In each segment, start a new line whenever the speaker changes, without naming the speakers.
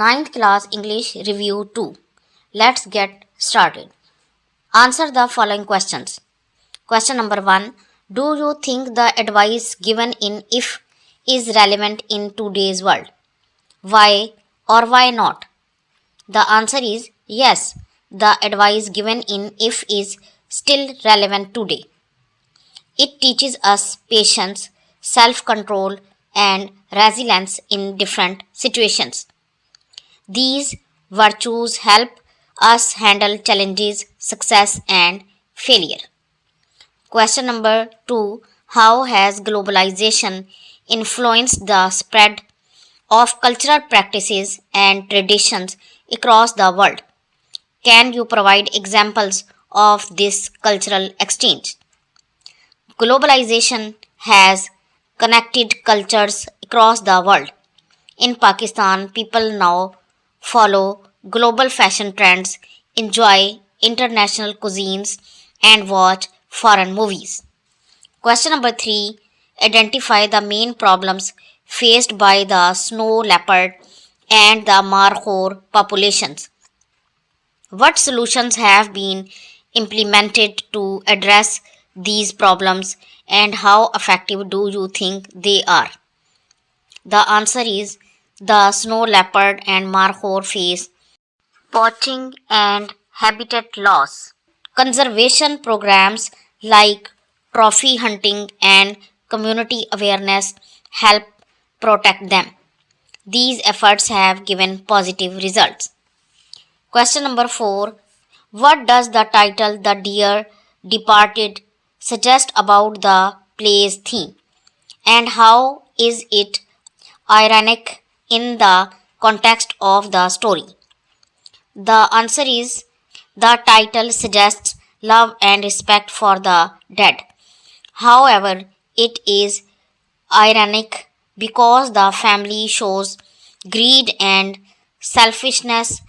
Ninth class English Review 2. Let's get started. Answer the following questions. Question number 1. Do you think the advice given in if is relevant in today's world? Why or why not? The answer is yes. The advice given in if is still relevant today. It teaches us patience, self control, and resilience in different situations. These virtues help us handle challenges, success, and failure. Question number 2. How has globalization influenced the spread of cultural practices and traditions across the world? Can you provide examples of this cultural exchange? Globalization has connected cultures across the world. In Pakistan, people now follow global fashion trends, enjoy international cuisines, and watch foreign movies. Question number 3. Identify the main problems faced by the snow leopard and the markhor populations. What solutions have been implemented to address these problems and how effective do you think they are? The answer is the snow leopard and markhor face poaching and habitat loss. Conservation programs like trophy hunting and community awareness help protect them. These efforts have given positive results. Question number 4. What does the title The Dear Departed suggest about the play's theme? And how is it ironic in the context of the story? The answer is the title suggests love and respect for the dead. However, it is ironic because the family shows greed and selfishness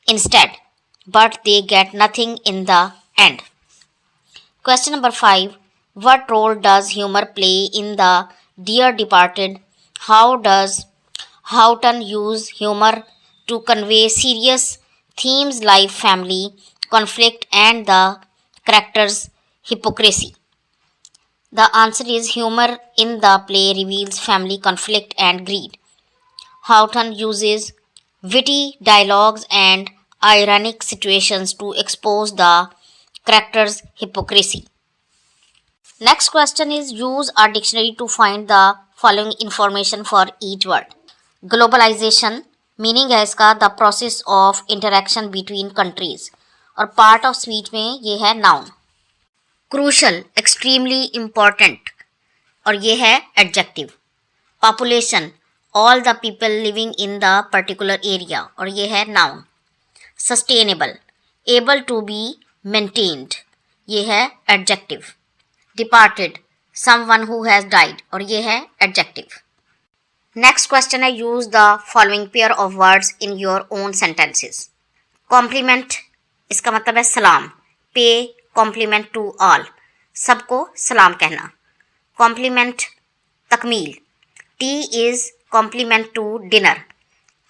instead, but they get nothing in the end. Question number 5. What role does humor play in the Dear Departed? How does Houghton use humor to convey serious themes like family, conflict, and the character's hypocrisy? The answer is humor in the play reveals family conflict and greed. Houghton uses witty dialogues and ironic situations to expose the character's hypocrisy. Next question is use a dictionary to find the following information for each word. Globalization meaning है इसका the process of interaction between countries और part of speech में ये है noun. Crucial extremely important और ये है adjective. Population all the people living in the particular area और ये है noun. Sustainable able to be maintained ये है adjective. Departed someone who has died और ये है एडजेक्टिव. नेक्स्ट क्वेश्चन है use the following pair of words in your own sentences. Compliment इसका मतलब है सलाम. पे कॉम्प्लीमेंट टू ऑल सबको सलाम कहना. कॉम्प्लीमेंट तकमील. Tea is compliment to dinner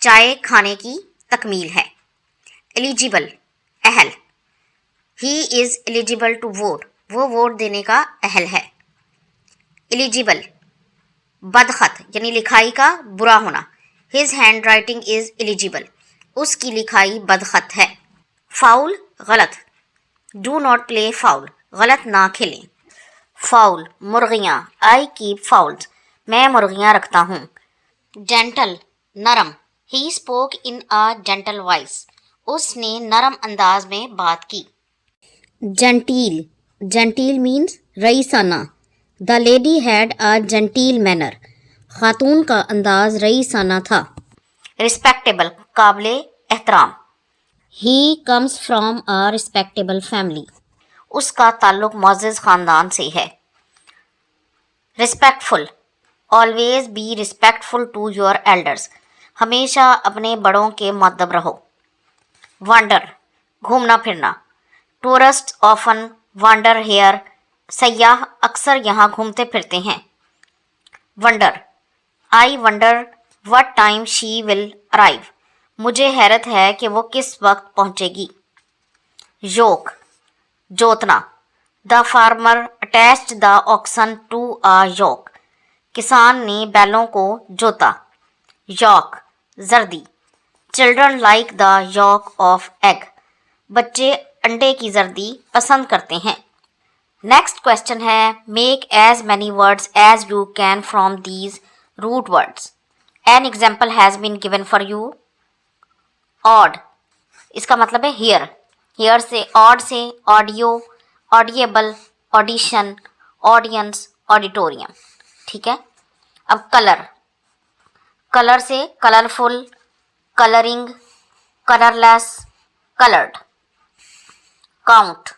चाय खाने की तकमील है. एलिजिबल अहल. He is eligible to vote वो वोट देने का अहल है. एलिजिबल बदखत यानी लिखाई का बुरा होना. His hand writing is eligible उसकी लिखाई बदखत है. फाउल गलत. डू नॉट प्ले फाउल गलत ना खेलें. फाउल मुर्गियाँ. आई कीप फाउल्स मैं मुर्गियाँ रखता हूँ. जेंटल नरम. He spoke in a gentle voice उसने नरम अंदाज में बात की. जेंटील. जेंटील मीन्स रईसाना. The lady had a genteel manner खातून का अंदाज रईसाना था. रिस्पेक्टेबल काबिले एहतराम. He comes from a respectable family उसका ताल्लुक मुअज़्ज़ज़ ख़ानदान से है. Respectful always be respectful to your elders हमेशा अपने बड़ों के मुअद्दब रहो. वंडर घूमना फिरना. टूरिस्ट ऑफन वंडर हेयर सयाह अक्सर यहाँ घूमते फिरते हैं. Wonder I wonder what time she will arrive मुझे हैरत है कि वो किस वक्त पहुंचेगी। योक, जोतना। The farmer attached the oxen to a yoke. किसान ने बैलों को जोता। यॉक, जर्दी। Children like the yolk of egg. बच्चे अंडे की जर्दी पसंद करते हैं। नेक्स्ट क्वेश्चन है, make as many words as you can from these root words. An example has been given for you. Aud, इसका मतलब है हियर। हियर से ऑड से audio, audible, audition, audience, auditorium. ठीक है। अब कलर, कलर से colourful, colouring, colourless, coloured. Count,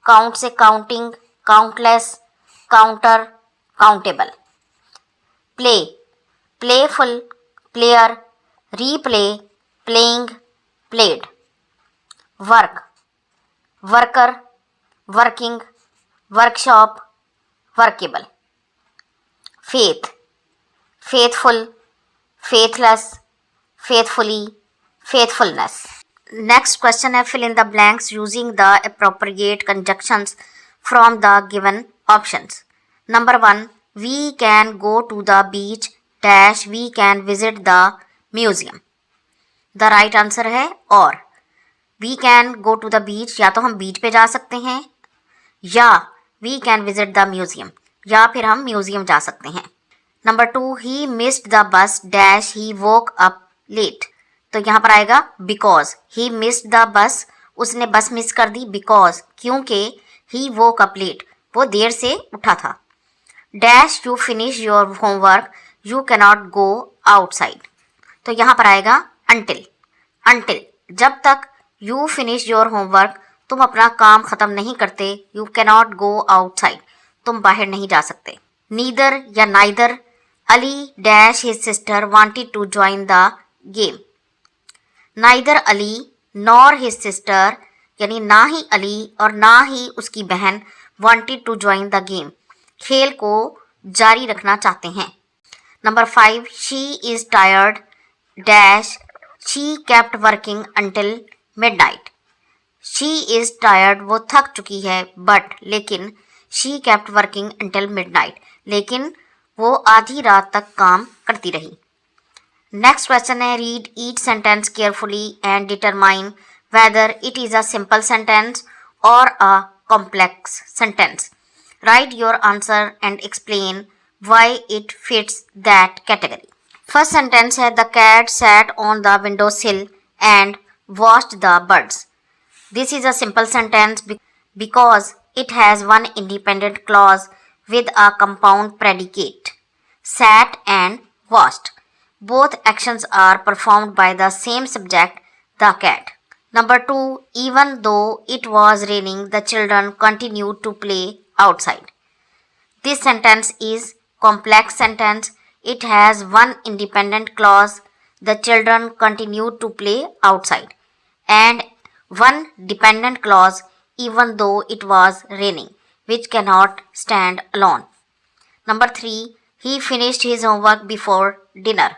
count से counting, countless, counter, countable. Play, playful, player, replay, playing, played. Work, worker, working, workshop, workable. Faith, faithful, faithless, faithfully, faithfulness. Next question है, fill in the blanks using the appropriate conjunctions from the given options. Number 1, we can go to the beach dash we can visit the museum. The right answer है और। we can go to the beach, या तो हम बीच पे जा सकते हैं, या we can visit the museum, या फिर हम म्यूजियम जा सकते हैं। Number 2, he missed the bus dash he woke up late. तो यहाँ पर आएगा because. He missed the bus, उसने बस मिस कर दी, बिकॉज क्योंकि ही वोक अप लेट, वो देर से उठा था। Dash you finish your homework you cannot go outside. तो यहाँ पर आएगा अंटिल। अंटिल, जब तक यू फिनिश योर होमवर्क, तुम अपना काम ख़त्म नहीं करते, यू कैनॉट गो आउटसाइड, तुम बाहर नहीं जा सकते। नीदर या neither Ali dash his sister wanted to join the game. Neither Ali nor his sister, यानी ना ही अली और ना ही उसकी बहन wanted to join the game, खेल को जारी रखना चाहते हैं। Number 5, she is tired dash she kept working until midnight. She is tired, वो थक चुकी है, बट लेकिन she kept working until midnight, लेकिन वो आधी रात तक काम करती रही। नेक्स्ट क्वेश्चन है, read each sentence carefully and determine whether it is a simple sentence और a complex sentence. Write your answer and explain why it fits that category. First sentence है, the cat sat on the window sill and watched the birds. This is a simple sentence because it has one independent clause with a compound predicate, sat and watched. Both actions are performed by the same subject, the cat. Number 2, even though it was raining, the children continued to play outside. This sentence is complex sentence. It has one independent clause, the children continued to play outside, and one dependent clause, even though it was raining, which cannot stand alone. Number 3, he finished his homework before dinner.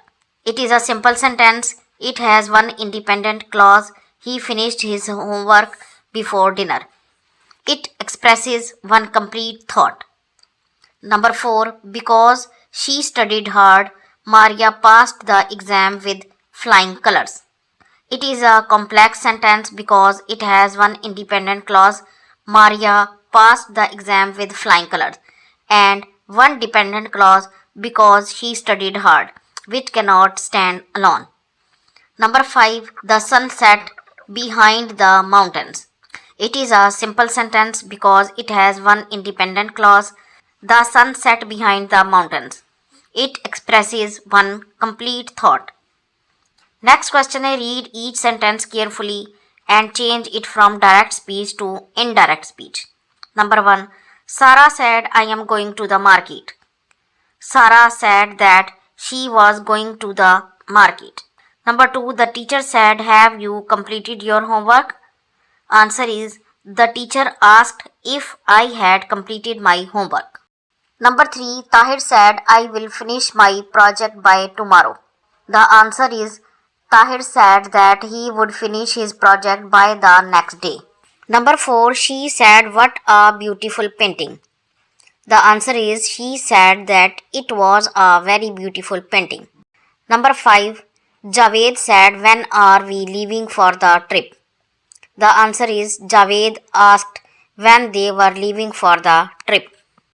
It is a simple sentence. It has one independent clause. He finished his homework before dinner. It expresses one complete thought. Number 4, because she studied hard, Maria passed the exam with flying colors. It is a complex sentence because it has one independent clause, Maria passed the exam with flying colors, and one dependent clause, because she studied hard, which cannot stand alone. Number 5, the sun set behind the mountains. It is a simple sentence because it has one independent clause, the sun set behind the mountains. It expresses one complete thought. Next question है, read each sentence carefully and change it from direct speech to indirect speech. Number 1, Sarah said, I am going to the market. Sarah said that she was going to the market. Number 2, the teacher said, have you completed your homework? Answer is, the teacher asked if I had completed my homework. Number 3, Tahir said, I will finish my project by tomorrow. The answer is, Tahir said that he would finish his project by the next day. Number 4. She said, "What a beautiful painting." The answer is she said that it was a very beautiful painting. Number 5. Javed said, "When are we leaving for the trip?" The answer is Javed asked when they were leaving for the trip.